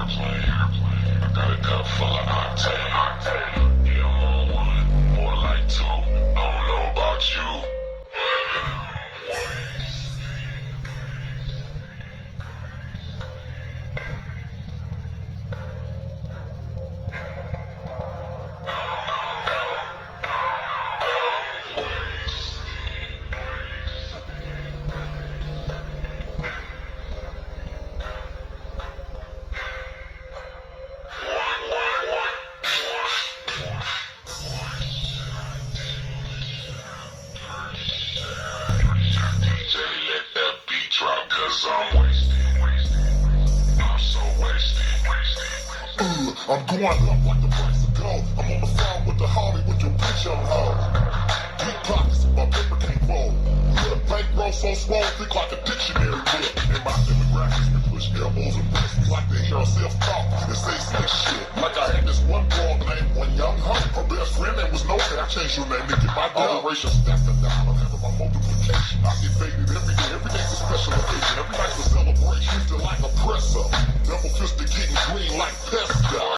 I got a cup full of octane. Yeah, I'm on one, more like two. I don't know about you. DJ, let that beat drop, cause I'm wasted. I'm so wasted. I'm going up like the price of gold. I'm on the phone with the homie with your bitch on hold. Deep pockets, my paper can't fold. The bankroll so swole, think like a dictionary book. And my demographics been push elbows and breasts. We like to hear ourselves talk and say slick shit. Like I had this one broad named One Young Hoe. Her best friend name was No Way. I changed your name to get my dough. Operation stacked the dollar, having my multiplication. I get faded every day. Every day's a special occasion. Every night's a celebration. Feel like a press up. Double fisted getting green like pesto.